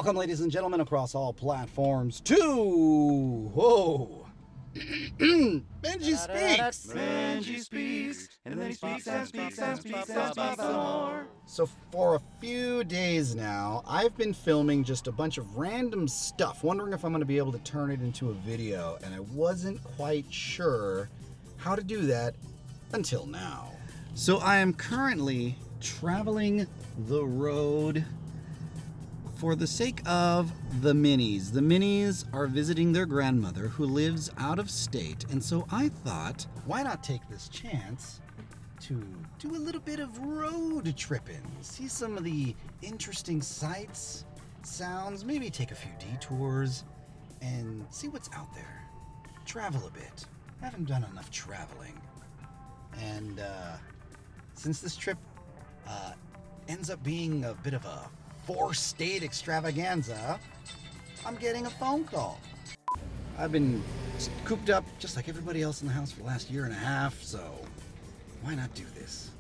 Welcome, ladies and gentlemen, across all platforms to... Whoa! Menji speaks! Menji speaks, and then he speaks and speaks and speaks and speaks some more. So for a few days now, I've been filming just a bunch of random stuff, wondering if I'm going to be able to turn it into a video, and I wasn't quite sure how to do that until now. So I am currently traveling the road for the sake of the Minis. The Minis are visiting their grandmother who lives out of state, and so I thought, why not take this chance to do a little bit of road tripping, see some of the interesting sights, sounds, maybe take a few detours, and see what's out there. Travel a bit. I haven't done enough traveling. And since this trip ends up being a bit of a 4-state extravaganza, I'm getting a phone call. I've been cooped up just like everybody else in the house for the last year and a half, so why not do this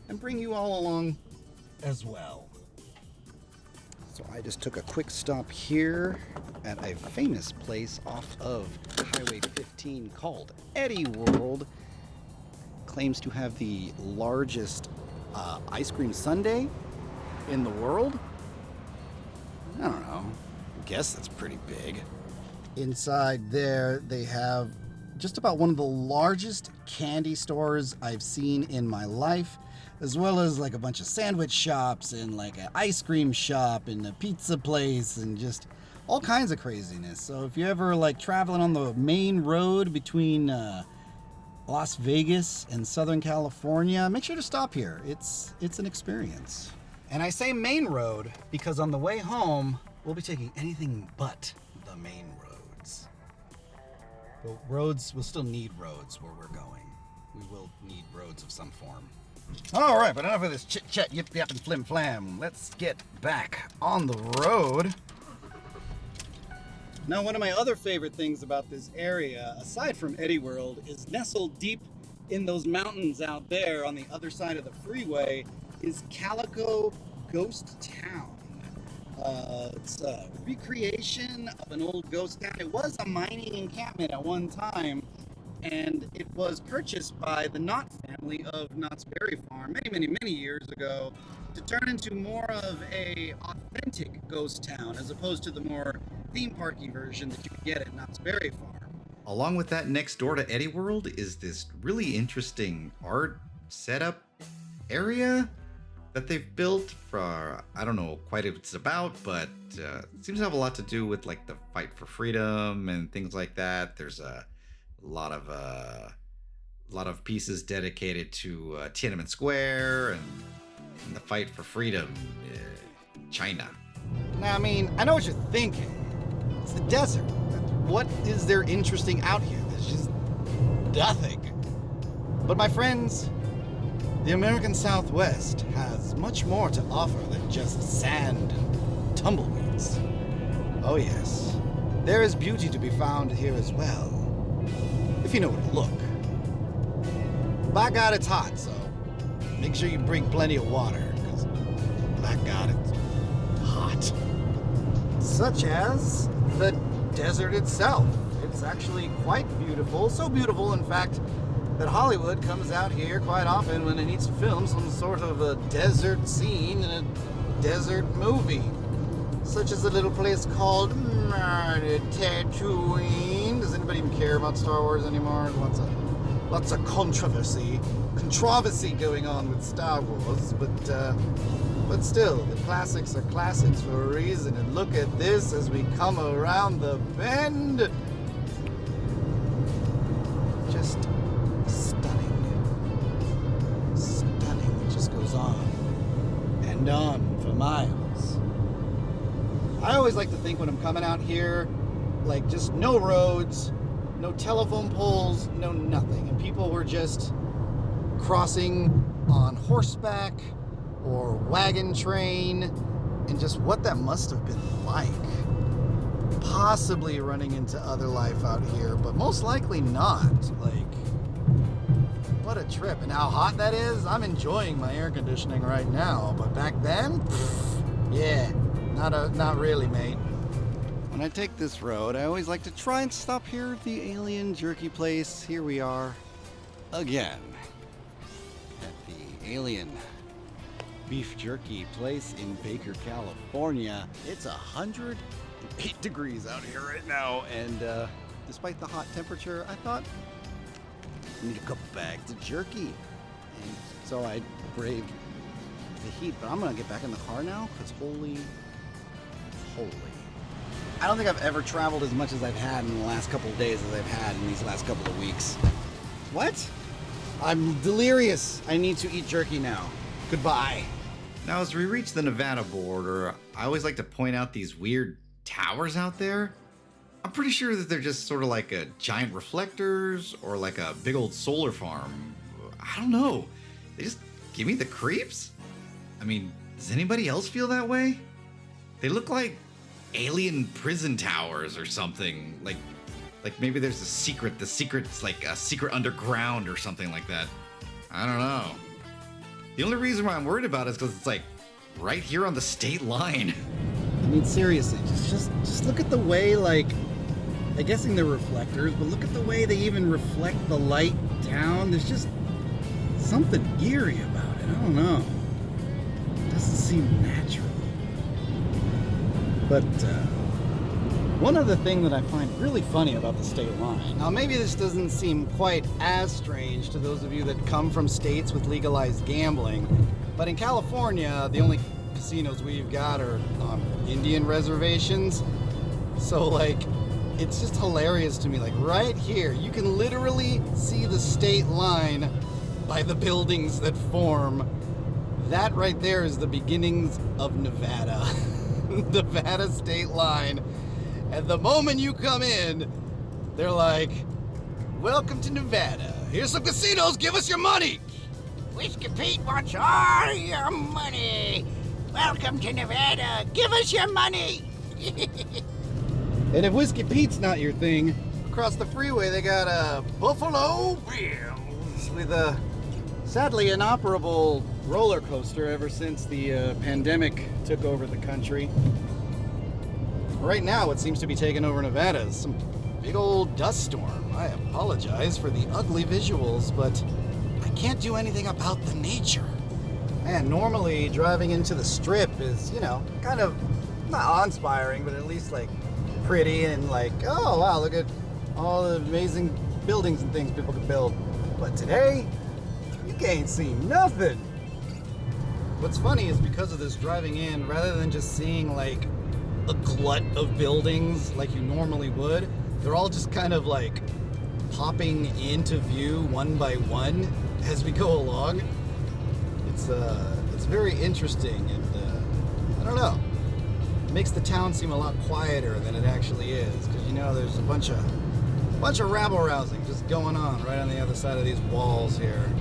and bring you all along as well. So I just took a quick stop here at a famous place off of Highway 15 called Eddie World. Claims to have the largest ice cream sundae in the world. I don't know. I guess that's pretty big. Inside there, they have just about one of the largest candy stores I've seen in my life, as well as like a bunch of sandwich shops and like an ice cream shop and a pizza place and just all kinds of craziness. So if you're ever like traveling on the main road between Las Vegas and Southern California, make sure to stop here. It's an experience. And I say main road because on the way home, we'll be taking anything but the main roads. But roads, we'll still need roads where we're going. We will need roads of some form. All right, but enough of this chit-chat, yip-yap, and flim-flam. Let's get back on the road. Now, one of my other favorite things about this area, aside from Eddie World, is nestled deep in those mountains out there on the other side of the freeway is Calico Ghost Town. It's a recreation of an old ghost town. It was a mining encampment at one time, and it was purchased by the Knott family of Knott's Berry Farm many years ago to turn into more of a authentic ghost town as opposed to the more theme parky version that you could get at Knott's Berry Farm. Along with that, next door to Eddie World is this really interesting art setup area that they've built for, I don't know quite what it's about, but it seems to have a lot to do with like the fight for freedom and things like that. There's a lot of pieces dedicated to Tiananmen Square and the fight for freedom in China. Now, I mean, I know what you're thinking. It's the desert. What is there interesting out here? There's just nothing. But my friends, the American Southwest has much more to offer than just sand and tumbleweeds. Oh yes, there is beauty to be found here as well, if you know where to look. By God, it's hot, so make sure you bring plenty of water, because by God, it's hot. Such as the desert itself. It's actually quite beautiful, so beautiful, in fact, that Hollywood comes out here quite often when it needs to film some sort of a desert scene in a desert movie. Such as a little place called Tatooine. Does anybody even care about Star Wars anymore? Lots of controversy going on with Star Wars, but still, the classics are classics for a reason. And look at this as we come around the bend. Just stunning. It just goes on and on for miles. I always like to think when I'm coming out here, like just no roads, no telephone poles, no nothing. And people were just crossing on horseback or wagon train, and just what that must have been like. Possibly running into other life out here, but most likely not. Like, what a trip. And how hot that is, I'm enjoying my air conditioning right now, but back then, yeah, Not really, mate. When I take this road, I always like to try and stop here at the alien jerky place. Here we are again at the alien beef jerky place in Baker, California. It's 108 degrees out here right now, and despite the hot temperature, I thought I need a couple bags of jerky. And so I braved the heat, but I'm gonna get back in the car now, because holy. I don't think I've ever traveled as much as I've had in the last couple of days as I've had in these last couple of weeks. What? I'm delirious. I need to eat jerky now. Goodbye. Now, as we reach the Nevada border, I always like to point out these weird towers out there. I'm pretty sure that they're just sort of like a giant reflectors or like a big old solar farm. I don't know. They just give me the creeps. I mean, does anybody else feel that way? They look like alien prison towers or something. Like maybe there's a secret. The secret's like a secret underground or something like that. I don't know. The only reason why I'm worried about it is because it's like right here on the state line. I mean, seriously, just look at the way, like, I'm guessing they're reflectors, but look at the way they even reflect the light down. There's just something eerie about it. I don't know. It doesn't seem natural. But one other thing that I find really funny about the state line. Now, maybe this doesn't seem quite as strange to those of you that come from states with legalized gambling, but in California, the only casinos we've got are on Indian reservations. So, like, it's just hilarious to me. Like, right here, you can literally see the state line by the buildings that form. That right there is the beginnings of Nevada. Nevada state line. And the moment you come in, they're like, welcome to Nevada. Here's some casinos, give us your money. Whiskey Pete wants all your money. Welcome to Nevada, give us your money. And if Whiskey Pete's not your thing, across the freeway they got a Buffalo Bills with a sadly inoperable roller coaster ever since the pandemic took over the country. Right now, what seems to be taking over Nevada is some big old dust storm. I apologize for the ugly visuals, but I can't do anything about the nature. And normally, driving into the Strip is, you know, kind of not awe-inspiring, but at least, like, pretty and like, oh, wow, look at all the amazing buildings and things people can build. But today, you can't see nothing. What's funny is because of this driving in, rather than just seeing, like, a glut of buildings like you normally would, they're all just kind of like popping into view one by one as we go along. It's very interesting, and I don't know, it makes the town seem a lot quieter than it actually is, because, you know, there's a bunch of rabble-rousing just going on right on the other side of these walls here.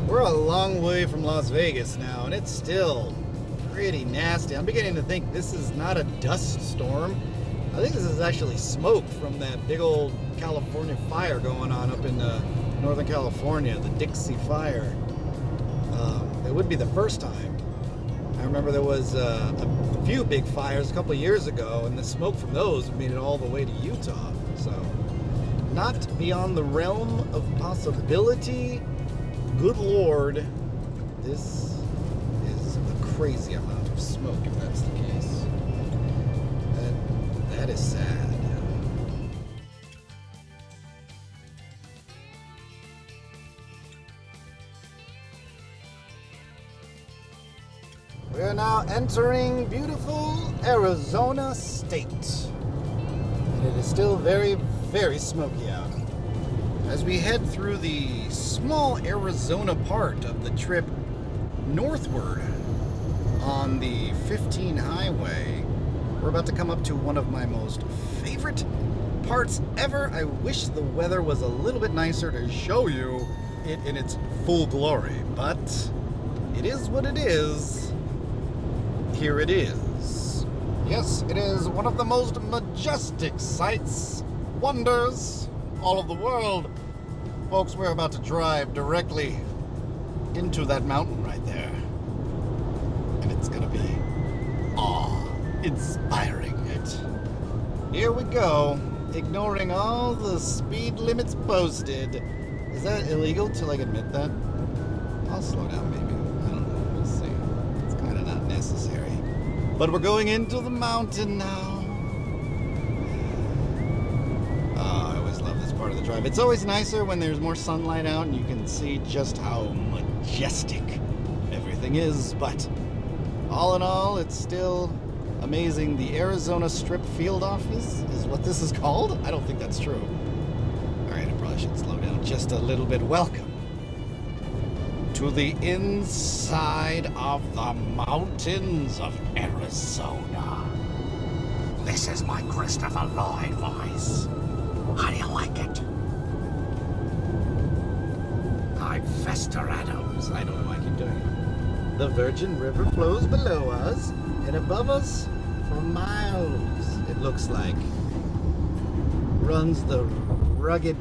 We're a long way from Las Vegas now, and it's still pretty nasty. I'm beginning to think this is not a dust storm. I think this is actually smoke from that big old California fire going on up in Northern California, the Dixie Fire. It would be the first time. I remember there was a few big fires a couple of years ago, and the smoke from those made it all the way to Utah. So, not beyond the realm of possibility. Good Lord, this is a crazy amount of smoke if that's the case. That is sad. We are now entering beautiful Arizona State. And it is still very, very smoky out. As we head through the small Arizona part of the trip northward on the 15 highway, we're about to come up to one of my most favorite parts ever. I wish the weather was a little bit nicer to show you it in its full glory, but it is what it is. Here it is. Yes, it is one of the most majestic sights, wonders, all of the world. Folks, we're about to drive directly into that mountain right there. And it's gonna be inspiring. Here we go, ignoring all the speed limits posted. Is that illegal to like admit that? I'll slow down maybe. I don't know, we'll see. It's kind of not necessary. But we're going into the mountain now. Oh, I always love this part of the drive. It's always nicer when there's more sunlight out and you can see just how majestic everything is. But all in all, it's still amazing. The Arizona Strip Field Office is what this is called? I don't think that's true. Alright, I probably should slow down just a little bit. Welcome to the inside of the mountains of Arizona. This is my Christopher Lloyd voice. How do you like it? I'm Fester Adams. I don't know why I keep doing it. The Virgin River flows below us and above us for miles, it looks like. Runs the rugged,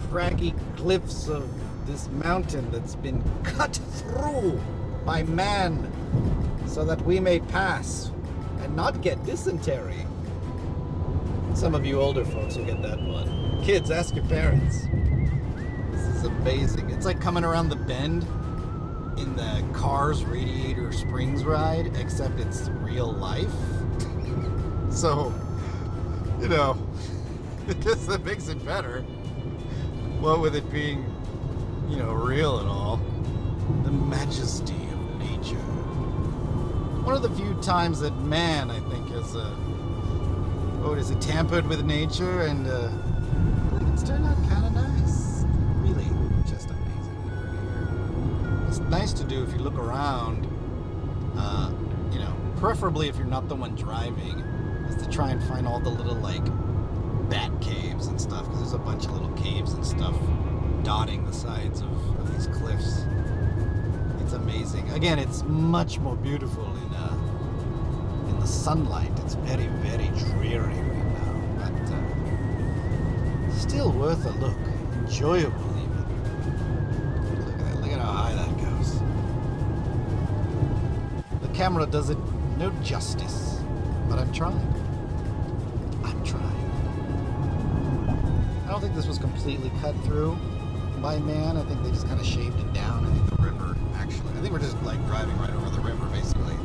craggy cliffs of this mountain that's been cut through by man so that we may pass and not get dysentery. Some of you older folks will get that one. Kids, ask your parents. This is amazing. It's like coming around the bend in the Cars Radiator Springs ride, except it's real life. So, you know, I guess that makes it better. What with it being, you know, real and all. The majesty of nature. One of the few times that man, I think, has, tampered with nature, and I think it's turned out kind of nice. Really, just amazingly pretty here. It's nice to do if you look around, you know, preferably if you're not the one driving, is to try and find all the little, like, bat caves and stuff, because there's a bunch of little caves and stuff dotting the sides of these cliffs. It's amazing. Again, it's much more beautiful in the sunlight. It's very, very dreary right now, but still worth a look. Enjoyable even. Look at that. Look at how high that goes. The camera does it no justice, but I'm trying. I don't think this was completely cut through by man. I think they just kind of shaved it down. I think the river, actually. I think we're just like driving right over the river, basically.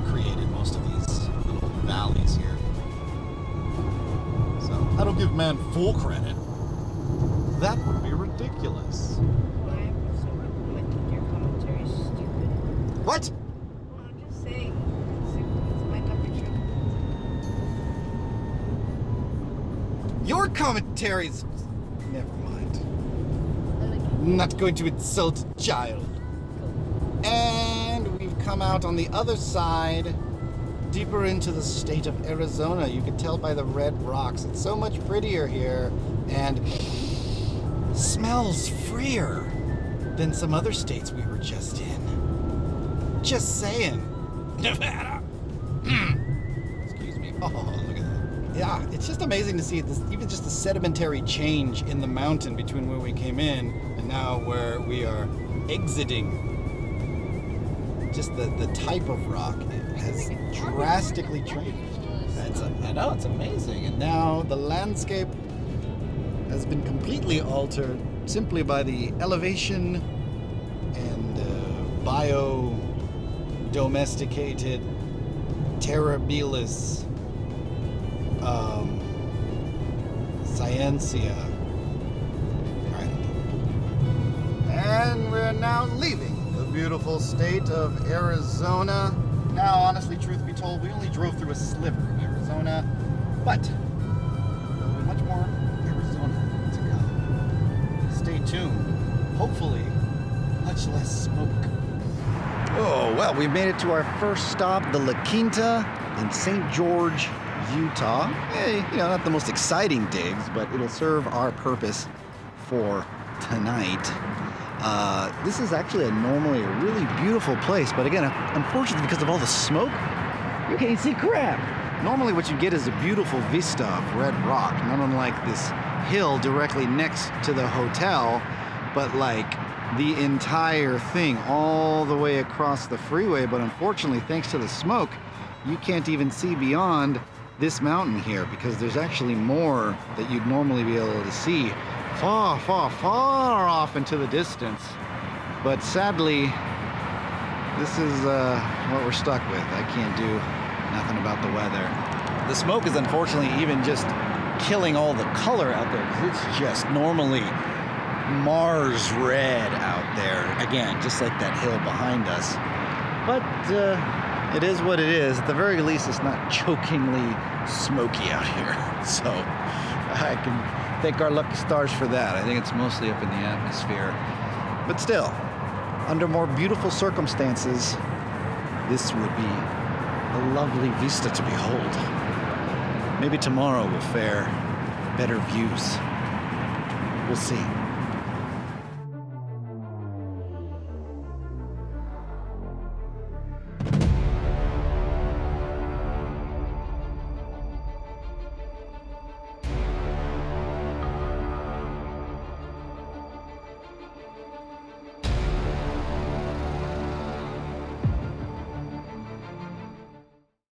Created most of these little valleys here. So, I don't give man full credit. That would be ridiculous. I think your commentary is stupid. What? Well, I'm just saying. It's my temperature. Your commentaries. Never mind. I like it. Not going to insult a child. And we've come out on the other side, deeper into the state of Arizona. You can tell by the red rocks. It's so much prettier here and smells freer than some other states we were just in. Just saying. Nevada. Excuse me. Oh, look at that. Yeah, it's just amazing to see this, even just the sedimentary change in the mountain between where we came in and now where we are exiting. Just the type of rock has drastically changed. I know, it's amazing. And now the landscape has been completely altered simply by the elevation and bio-domesticated terribilis scientia. And we're now leaving the beautiful state of Arizona. Now, honestly, truth be told, we only drove through a sliver of Arizona, but there'll be much more Arizona to come. Stay tuned. Hopefully, much less smoke. Oh, well, we made it to our first stop, the La Quinta in St. George, Utah. Hey, you know, not the most exciting digs, but it'll serve our purpose for tonight. This is actually normally a really beautiful place, but again, unfortunately, because of all the smoke, you can't see crap. Normally what you get is a beautiful vista of red rock, not unlike this hill directly next to the hotel, but like the entire thing all the way across the freeway. But unfortunately, thanks to the smoke, you can't even see beyond this mountain here because there's actually more that you'd normally be able to see far, far, far off into the distance. But sadly, this is what we're stuck with. I can't do nothing about the weather. The smoke is unfortunately even just killing all the color out there because it's just normally Mars red out there. Again, just like that hill behind us. But it is what it is. At the very least, it's not chokingly smoky out here. So I can thank our lucky stars for that. I think it's mostly up in the atmosphere. But still, under more beautiful circumstances, this would be a lovely vista to behold. Maybe tomorrow will fare better views. We'll see.